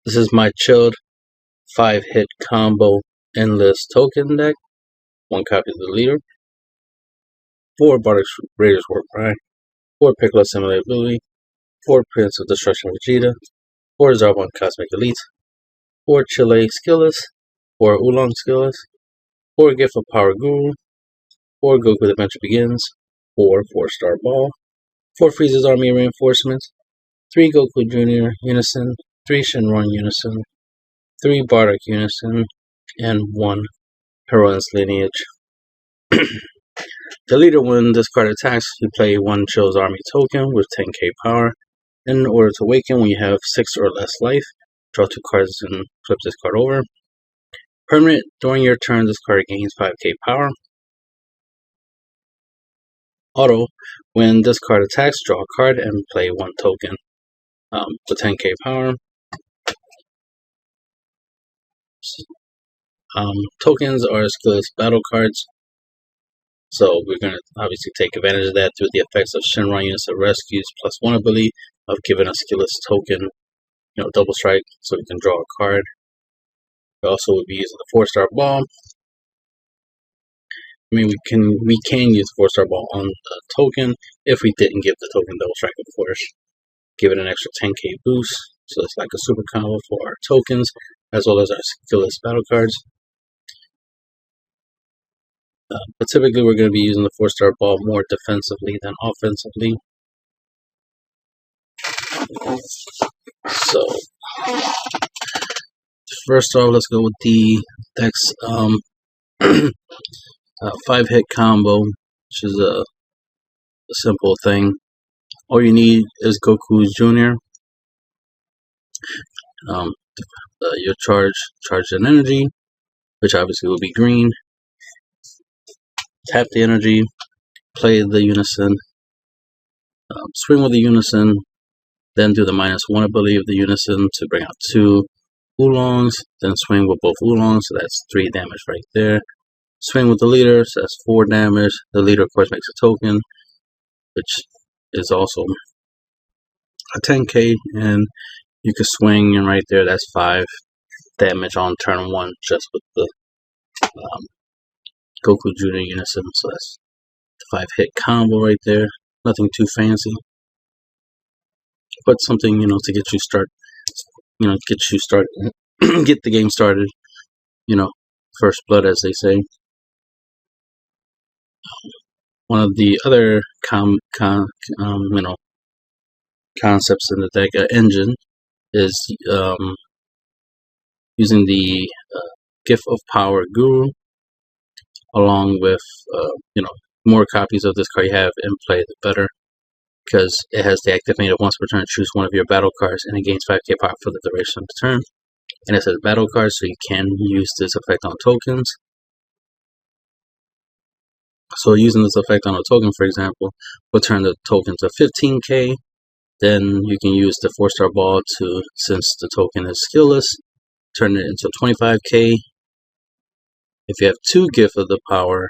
This is my chilled 5-hit combo endless token deck. 1 copy of the leader, 4 Bardic Raiders War Cry, 4 Piccolo Simulator Ability, 4 Prince of Destruction Vegeta, 4 Zarbon Cosmic Elite, 4 Chile Skillless, 4 Oolong Skillless, 4 Gift of Power Guru, 4 Goku the Adventure Begins, 4 4-Star Ball, 4 Frieza's Army Reinforcements, 3 Goku Jr. Unison, 3 Shenron Unison, 3 Bardock Unison, and 1 Heroine's Lineage. The leader, when this card attacks, you play 1 Chill's Army token with 10k power. In order to awaken, when you have 6 or less life, draw 2 cards and flip this card over. Permanent, during your turn, this card gains 5k power. Auto, when this card attacks, draw a card and play 1 token with 10k power. Tokens are skillless battle cards, so we're going to obviously take advantage of that through the effects of Shenron Unison Rescues +1 ability of giving a skillless token, double strike, so we can draw a card. We also would be using the 4-Star Ball. I mean, we can use 4-Star Ball on the token if we didn't give the token double strike, of course. Give it an extra 10k boost, so it's like a super combo for our tokens as well as our skillless battle cards. But typically we're going to be using the 4-Star Ball more defensively than offensively. So, first off, let's go with the deck's 5-hit combo, which is a simple thing. All you need is Goku Jr. Your charge an energy, which obviously will be green. Tap the energy, play the Unison, swing with the Unison, then do the -1 ability of the Unison to bring out 2 Oolongs, then swing with both Oolongs, so that's 3 damage right there. Swing with the leader, so that's 4 damage. The leader, of course, makes a token, which is also a 10k, and you can swing, and right there, that's 5 damage on turn 1 just with the Goku Jr. Unison, so that's the 5-hit combo right there. Nothing too fancy, but something, to get you started, get the game started, first blood, as they say. One of the other concepts in the deck engine is using the Gift of Power Guru, along with more copies of this card you have in play, the better, because it has the activated once per turn. Choose one of your battle cards and it gains 5k power for the duration of the turn. And it says battle cards, so you can use this effect on tokens. So using this effect on a token, for example, will turn the token to 15k. Then you can use the 4-Star Ball to, since the token is skillless, turn it into 25k. If you have 2 Gift of the Power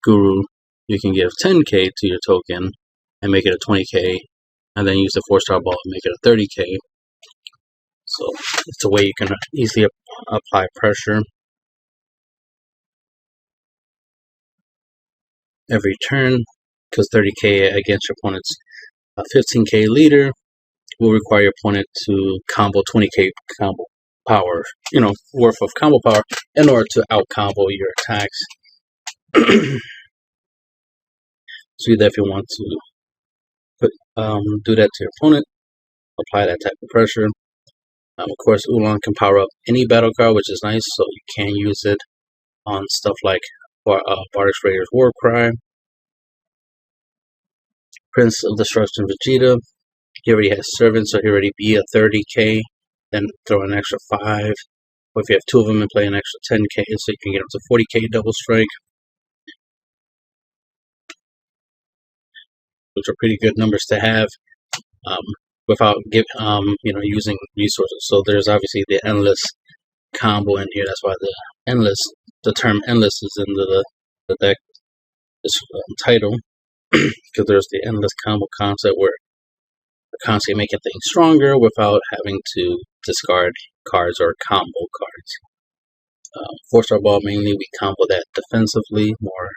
Guru, you can give 10k to your token and make it a 20k, and then use the 4-Star Ball and make it a 30k. So it's a way you can easily apply pressure. Every turn, because 30k against your opponent's 15k leader will require your opponent to combo 20k combo power, worth of combo power in order to out combo your attacks. So you definitely want to do that to your opponent, apply that type of pressure. Of course, Oolong can power up any battle card, which is nice, so you can use it on stuff like Bardic Raiders War Cry, Prince of Destruction Vegeta. He already has Servant, so he already be a 30k, then throw an extra 5. Or if you have 2 of them and play an extra 10k, so you can get up to 40k double strike, which are pretty good numbers to have without using resources. So there's obviously the endless combo in here. That's why the term endless is in the deck title, because there's the endless combo concept where constantly making things stronger without having to discard cards or combo cards. 4-star ball mainly we combo that defensively more,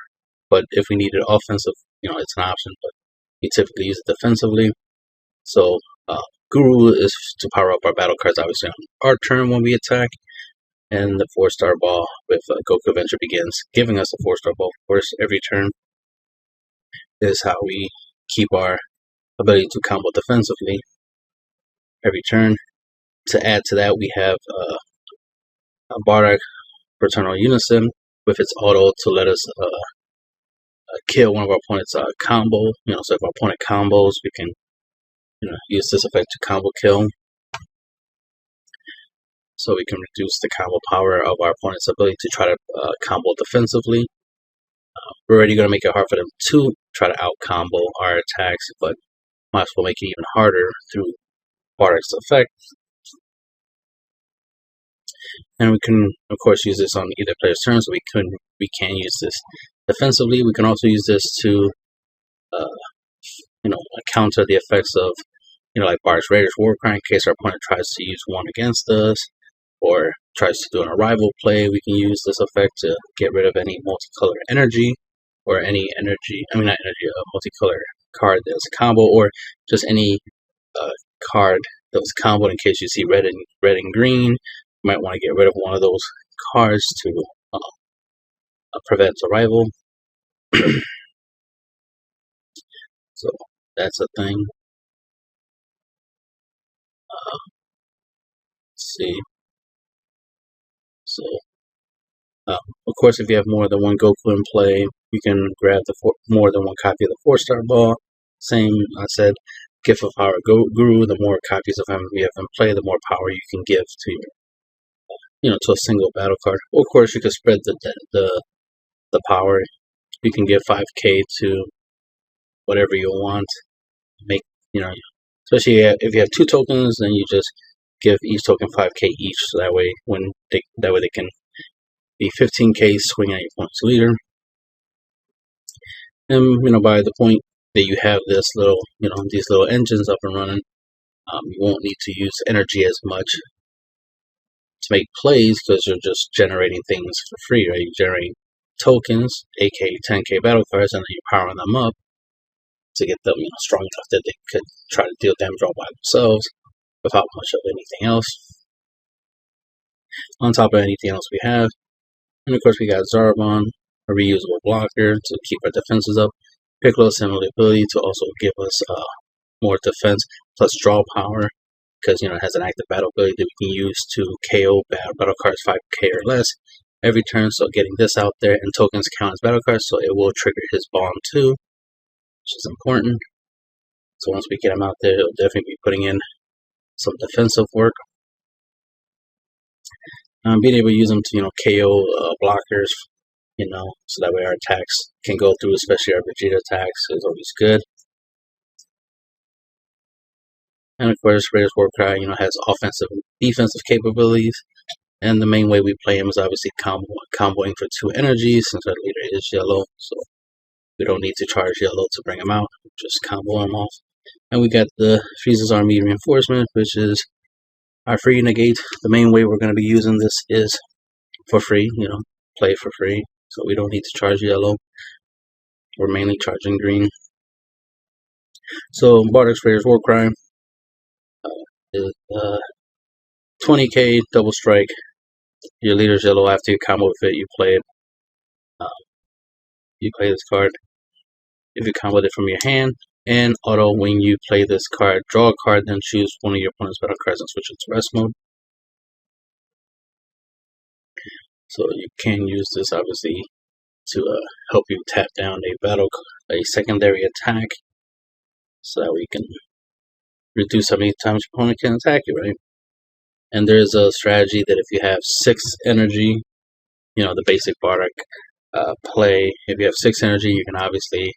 but if we needed offensive, it's an option, but we typically use it defensively. So Guru is to power up our battle cards obviously on our turn when we attack, and the 4-star ball with Goku Adventure Begins, giving us a 4-star ball of course every turn, is how we keep our ability to combo defensively every turn. To add to that, we have a Bardock Fraternal Unison with its auto to let us kill one of our opponent's combo. So if our opponent combos, we can use this effect to combo kill. So we can reduce the combo power of our opponent's ability to try to combo defensively. We're already going to make it hard for them to try to out combo our attacks, but might as well make it even harder through Bardock's effect. And we can, of course, use this on either player's turn, so we can use this defensively. We can also use this to, counter the effects of, like Bardock's Raiders Warcry, in case our opponent tries to use one against us, or tries to do an arrival play. We can use this effect to get rid of any multicolor energy, or any multicolor card that's a combo, or just any card that was comboed. In case you see red and green, you might want to get rid of one of those cards to prevent arrival. So that's a thing. Let's see. So, of course, if you have more than one Goku in play, you can grab more than one copy of the 4-star ball. Same, I said, Gift of Power Guru. The more copies of him you have in play, the more power you can give to your, to a single battle card. Or of course, you can spread the power. You can give 5k to whatever you want. Make especially if you have 2 tokens, then you just give each token 5k each. So that way, they can be 15k swing at your opponent's leader. And by the point that you have this little, these little engines up and running, you won't need to use energy as much to make plays, because you're just generating things for free, right? You're generating tokens, aka 10k battle cards, and then you're powering them up to get them strong enough that they could try to deal damage all by themselves without much of anything else on top of anything else we have. And of course we got Zarbon, a reusable blocker to keep our defenses up. Piccolo's similar ability to also give us more defense plus draw power, because it has an active battle ability that we can use to KO battle cards 5k or less every turn. So getting this out there, and tokens count as battle cards, so it will trigger his bomb too, which is important. So once we get him out there, he'll definitely be putting in some defensive work. Being able to use them to KO blockers, so that way our attacks can go through, especially our Vegeta attacks, is always good. And of course, Raiders Warcry, has offensive and defensive capabilities. And the main way we play him is obviously comboing for 2 energies, since our leader is yellow. So we don't need to charge yellow to bring him out, just combo him off. And we got the Frieza's Army Reinforcement, which is our free negate. The main way we're going to be using this is for free, play for free. So we don't need to charge yellow. We're mainly charging green. So Bardock's Raiders Warcry is 20k double strike. Your leader's yellow. After you combo with it, you play it. You play this card. If you comboed it from your hand, and auto, when you play this card, draw a card, then choose one of your opponent's battle cards and switch it to rest mode. So you can use this obviously to help you tap down a secondary attack, so that we can reduce how many times your opponent can attack you, right? And there's a strategy that if you have 6 energy, the basic Bardock play, if you have 6 energy, you can obviously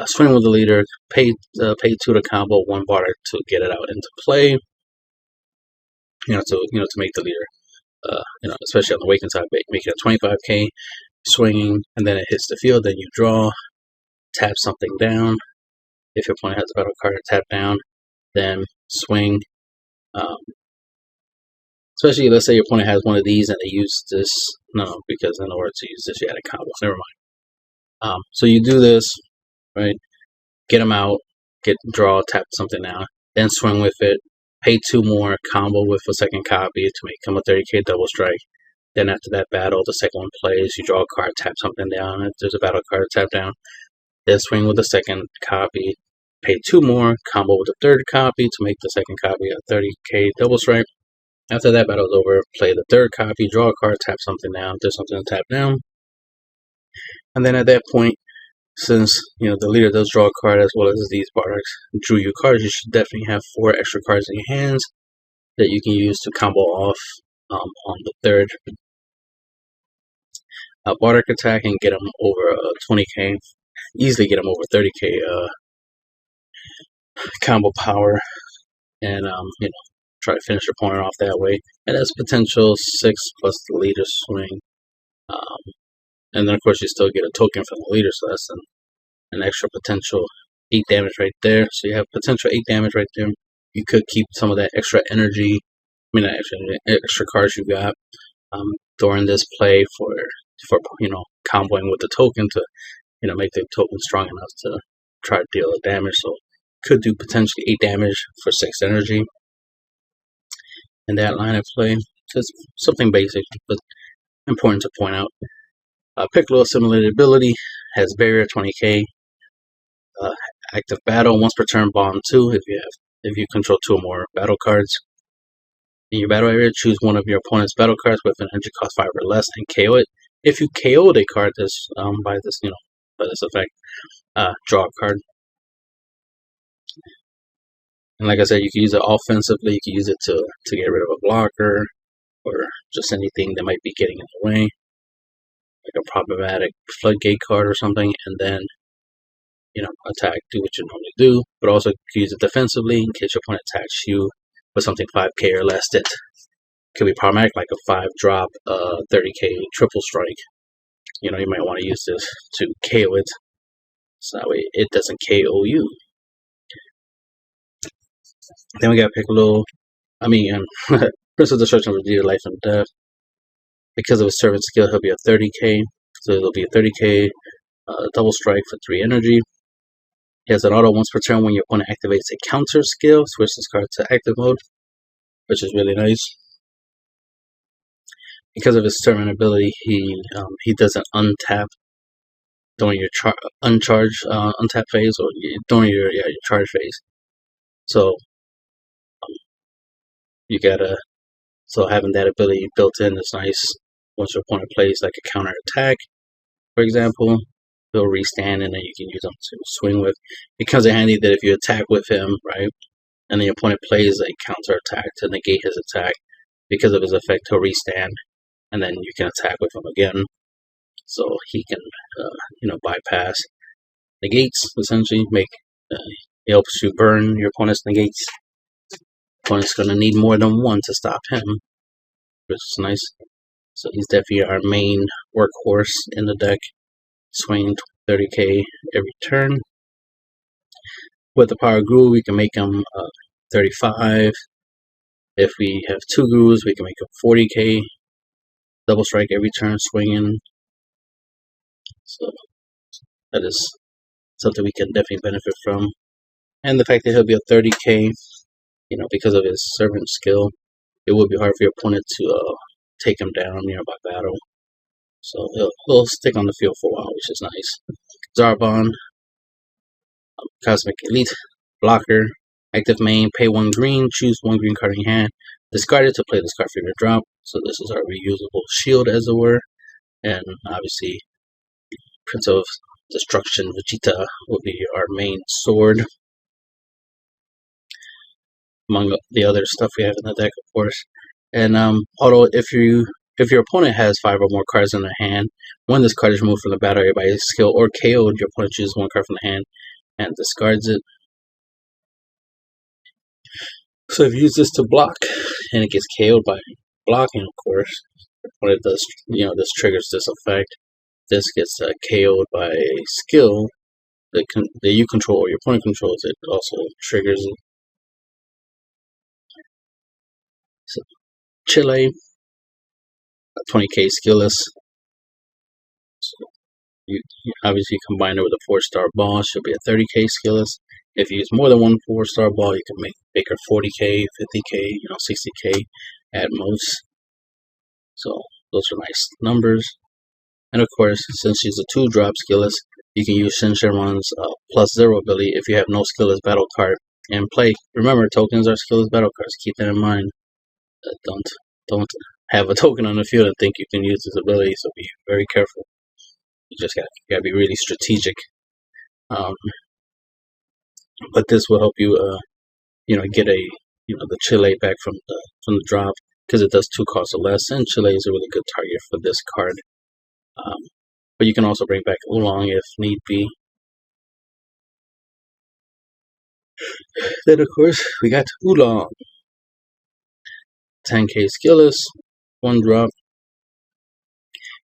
swing with the leader, pay 2 to combo 1 Bardock to get it out into play. To make the leader, especially on the Awakened side, make it a 25k swinging, and then it hits the field. Then you draw, tap something down. If your opponent has a battle card to tap down, then swing. Especially, let's say your opponent has one of these and they use this. No, because in order to use this, you had a combo. Never mind. So you do this, right? Get them out, draw, tap something down, then swing with it. Pay 2 more, combo with a second copy to make him a 30k double strike. Then after that battle, the second one plays. You draw a card, tap something down. If there's a battle card, tap down. Then swing with the second copy. Pay 2 more, combo with the third copy to make the second copy a 30k double strike. After that battle's over, play the third copy, draw a card, tap something down. There's something to tap down. And then at that point, since the leader does draw a card as well as these barracks drew you cards, you should definitely have 4 extra cards in your hands that you can use to combo off on the third barrack attack and get them over 20k. Easily get them over 30k combo power, and try to finish your opponent off that way. And that's potential 6 plus the leader swing. And then of course you still get a token from the leader, so that's an extra potential 8 damage right there. So you have potential 8 damage right there. You could keep some of that extra energy, extra cards you got during this play for comboing with the token to make the token strong enough to try to deal the damage. So could do potentially 8 damage for 6 energy in that line of play. Just something basic but important to point out. Piccolo assimilated ability has barrier 20k. Active battle once per turn, bond 2 if you control 2 or more battle cards. In your battle area, choose one of your opponent's battle cards with an energy cost 5 or less and KO it. If you KO'd a card by this effect, draw a card. And like I said, you can use it offensively. You can use it to get rid of a blocker or just anything that might be getting in the way, like a problematic floodgate card or something, and then attack, do what you normally do, but also use it defensively in case your opponent attacks you with something 5k or less that could be problematic, like a 5-drop 30k triple strike. You might want to use this to KO it, so that way it doesn't KO you. Then we got Piccolo. Prince of Destruction will redeem life and death. Because of his servant skill, he'll be a 30k, so it'll be a 30k double strike for 3 energy. He has an auto once per turn when your opponent activates a counter skill. Switch this card to active mode, which is really nice. Because of his servant ability, he doesn't untap during your untap phase, or during your charge phase. So having that ability built in is nice. Once your opponent plays like a counter attack, for example, he'll restand and then you can use them to swing with. It comes in handy that if you attack with him, right, and the opponent plays a counter attack to negate his attack, because of his effect, he'll restand, and then you can attack with him again. So he can, bypass negates, essentially. It helps you burn your opponent's negates. Opponent's going to need more than one to stop him, which is nice. So he's definitely our main workhorse in the deck. Swing 30k every turn. With the power Guru, we can make him 35. If we have 2 Gurus, we can make him 40k. Double strike every turn, swinging. So that is something we can definitely benefit from. And the fact that he'll be a 30k, because of his servant skill, it would be hard for your opponent to take him down, by battle. So he'll stick on the field for a while, which is nice. Zarbon, Cosmic Elite, blocker, active main, pay 1 green, choose 1 green card in your hand, discard it to play this card for your drop. So this is our reusable shield, as it were. And obviously, Prince of Destruction Vegeta will be our main sword, among the other stuff we have in the deck, of course. And although if your opponent has 5 or more cards in their hand, when this card is removed from the battle area by his skill or KO'd, your opponent chooses 1 card from the hand and discards it. So if you use this to block and it gets KO'd by blocking, of course, when it does, this triggers this effect. This gets KO'd by a skill that you control or your opponent controls. It also triggers it. Chile, 20k skillless. So you obviously combine it with a 4-star ball, should be a 30k skillless. If you use more than one 4-star ball, you can make her 40k, 50k, 60k at most. So those are nice numbers. And of course, since she's a 2-drop skillless, you can use Shinshinran's +0 ability if you have no skillless battle card in play. Remember, tokens are skillless battle cards. Keep that in mind. Don't have a token on the field and think you can use this ability. So be very careful. You just gotta be really strategic. But this will help you, get the Chile back from the drop, because it does 2 costs or less, and Chile is a really good target for this card. But you can also bring back Oolong if need be. Then of course we got Oolong, 10k skillless, 1-drop.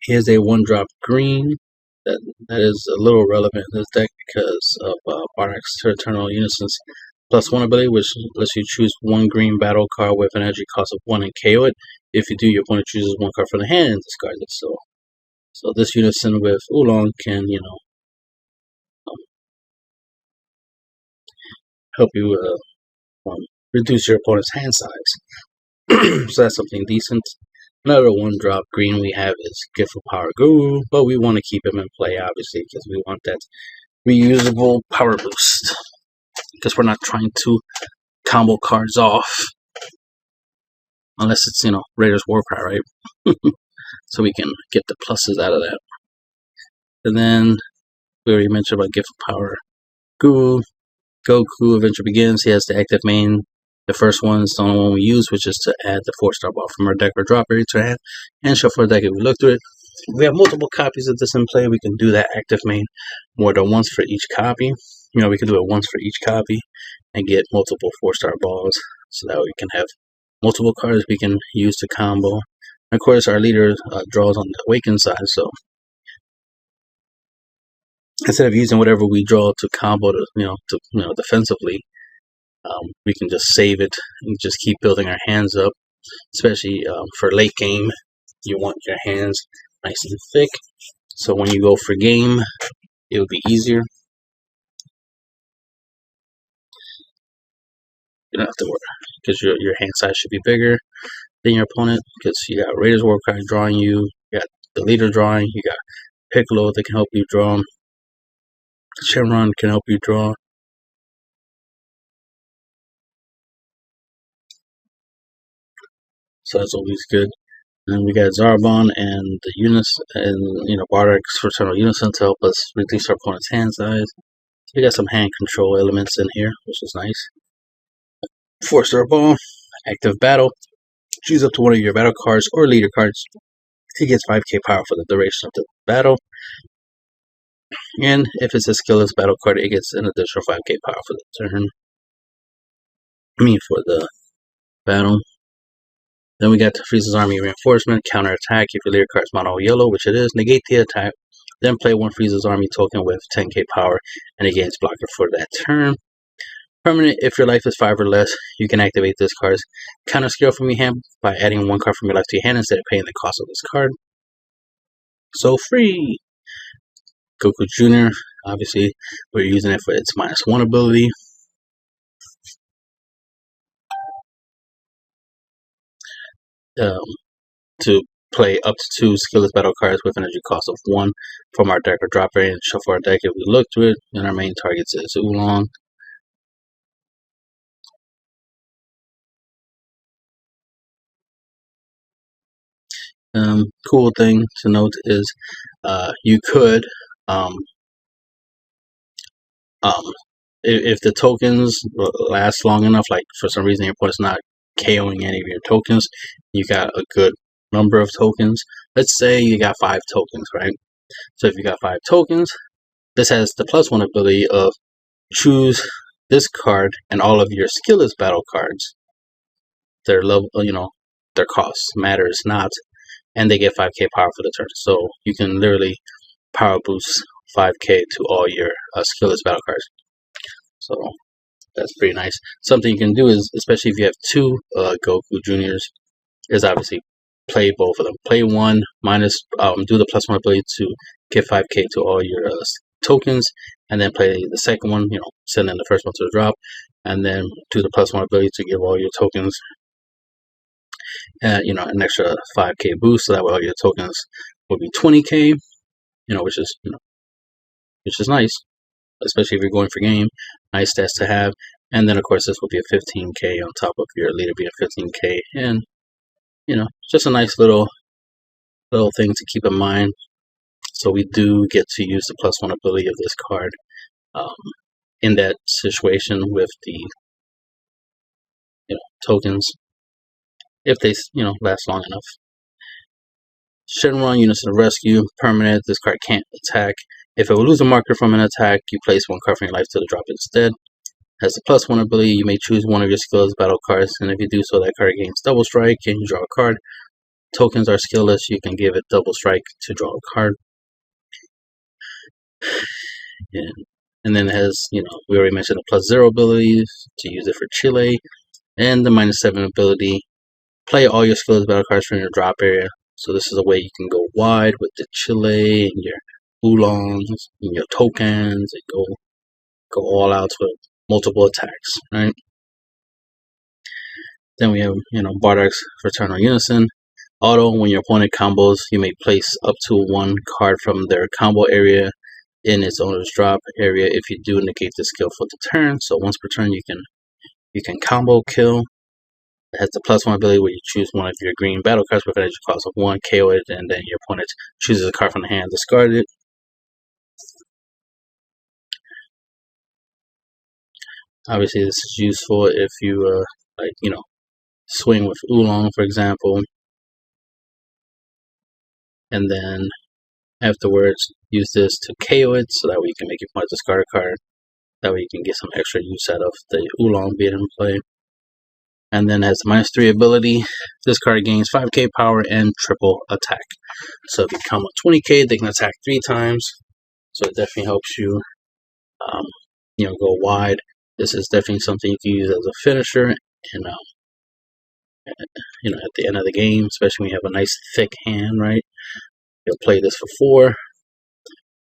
He is a 1-drop green. That is a little relevant in this deck because of Bardak's Eternal Unison's +1 ability, which lets you choose 1 green battle card with an energy cost of 1 and KO it. If you do, your opponent chooses 1 card from the hand and discards it. So this Unison with Oolong can, help you reduce your opponent's hand size. So that's something decent. Another 1-drop green we have is Gift of Power Guru, but we want to keep him in play, obviously, because we want that reusable power boost. Because we're not trying to combo cards off. Unless it's, Raiders Warcry, right? So we can get the pluses out of that. And then, we already mentioned about Gift of Power Guru. Goku Adventure Begins. He has the active main. The first one is the only one we use, which is to add the 4-star ball from our deck or drop area to our hand, and shuffle our deck if we look through it. If we have multiple copies of this in play, we can do that active main more than once for each copy. We can do it once for each copy and get multiple 4-star balls, so that we can have multiple cards we can use to combo. And of course, our leader draws on the Awaken side, so instead of using whatever we draw to combo defensively, we can just save it and just keep building our hands up, especially for late game. You want your hands nice and thick, so when you go for game, it will be easier. You don't have to worry, because your hand size should be bigger than your opponent, because you got Raiders Warcry drawing you got the leader drawing, you got Piccolo that can help you draw, Shenron can help you draw. So that's always good. And we got Zarbon and the Unison and Bardak's Eternal Unison to help us reduce our opponent's hand size. We got some hand control elements in here, which is nice. 4-star ball, active battle. Choose up to one of your battle cards or leader cards. It gets 5k power for the duration of the battle. And if it's a skillless battle card, it gets an additional 5k power for the turn. For the battle. Then we got the Frieza's Army Reinforcement, counter attack. If your leader card's mono yellow, which it is, negate the attack. Then play 1 Frieza's Army token with 10k power, and it gains blocker for that turn. Permanent, if your life is 5 or less, you can activate this card's counter skill from your hand by adding 1 card from your life to your hand instead of paying the cost of this card. So free! Goku Jr., obviously, we're using it for its -1 ability. To play up to 2 skillless battle cards with energy cost of 1 from our deck or drop area and shuffle our deck if we look through it. And our main targets is Oolong. Cool thing to note is you could if the tokens last long enough, like for some reason your opponent's not KOing any of your tokens, you got a good number of tokens. Let's say you got 5 tokens, right? So if you got 5 tokens, this has the +1 ability of choose this card and all of your skillless battle cards. Their level, their cost matters not, and they get 5k power for the turn. So you can literally power boost 5k to all your skillless battle cards. So that's pretty nice. Something you can do is, especially if you have 2 Goku Juniors, is obviously play both of them. Play one minus, do the +1 ability to give 5k to all your tokens, and then play the second one, send in the first one to the drop, and then do the +1 ability to give all your tokens, an extra 5k boost, so that way all your tokens will be 20k, which is nice, especially if you're going for game. Nice stats to have. And then of course this will be a 15k on top of your leader being 15k, and just a nice little thing to keep in mind. So we do get to use the +1 ability of this card in that situation with the tokens, if they last long enough. Shenron, units in the rescue, permanent. This card can't attack. If it will lose a marker from an attack, you place one card from your life to the drop instead. Has the +1 ability, you may choose one of your skills battle cards, and if you do so, that card gains double strike and you draw a card. Tokens are skillless, you can give it double strike to draw a card. And then it has, we already mentioned the +0 ability to use it for Chile, and the -7 ability, play all your skills battle cards from your drop area. So this is a way you can go wide with the Chile and your oolongs and your tokens, and go all out with multiple attacks, right? Then we have, Bardock's Fraternal Unison. Auto, when your opponent combos, you may place up to one card from their combo area in its owner's drop area. If you do, negate the skill for the turn. So once per turn, you can combo kill. It has the +1 ability where you choose one of your green battle cards with an energy cost of 1, KO it, and then your opponent chooses a card from the hand, discard it. Obviously, this is useful if you swing with Oolong, for example, and then afterwards use this to KO it, so that way you can make your opponent discard a card. That way you can get some extra use out of the Oolong being in play. And then has the -3 ability. This card gains 5k power and triple attack. So if you come with 20k, they can attack 3 times. So it definitely helps you, go wide. This is definitely something you can use as a finisher, and at the end of the game, especially when you have a nice thick hand, right? You'll play this for 4,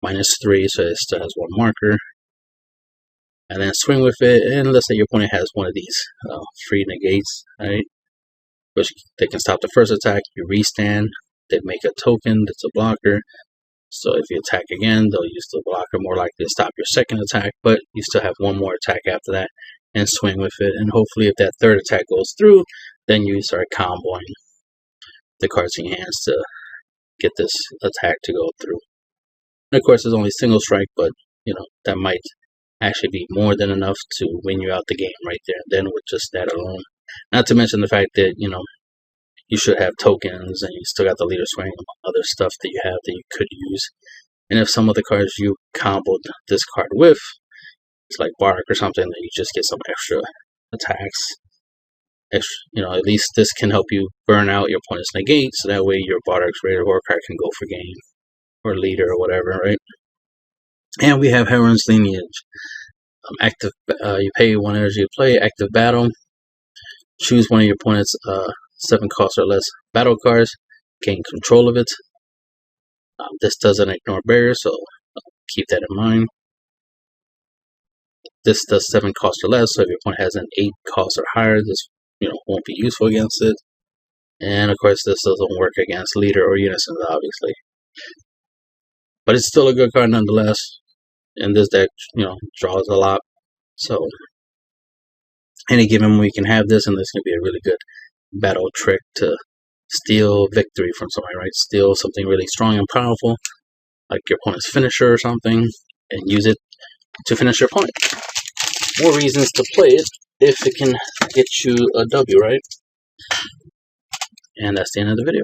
-3, so it still has 1 marker. And then swing with it, and let's say your opponent has one of these free negates, right? Which they can stop the first attack, you restand, they make a token that's a blocker. So if you attack again, they'll use the blocker more likely to stop your second attack, but you still have 1 more attack after that, and swing with it. And hopefully if that third attack goes through, then you start comboing the cards in your hands to get this attack to go through. And of course, there's only single strike, but that might actually be more than enough to win you out the game right there. And then with just that alone, not to mention the fact that you should have tokens, and you still got the leader swing and other stuff that you have that you could use. And if some of the cards you comboed this card with, it's like Bark or something, then you just get some extra attacks. At least this can help you burn out your opponent's negate, so that way your Bardock's Raider Horror card can go for game, or leader, or whatever, right? And we have Heron's Lineage. Active, you pay 1 energy to play. Active battle. Choose one of your opponent's 7 cost or less battle cards. Gain control of it. This doesn't ignore barriers, so keep that in mind. This does 7 cost or less, so if your opponent has an 8 cost or higher, this won't be useful against it. And of course, this doesn't work against leader or unisons, obviously. But it's still a good card nonetheless. And this deck, draws a lot. So any given we can have this, and this can be a really good battle trick to steal victory from somebody, right? Steal something really strong and powerful, like your opponent's finisher or something, and use it to finish your opponent. More reasons to play it if it can get you a W, right? And that's the end of the video.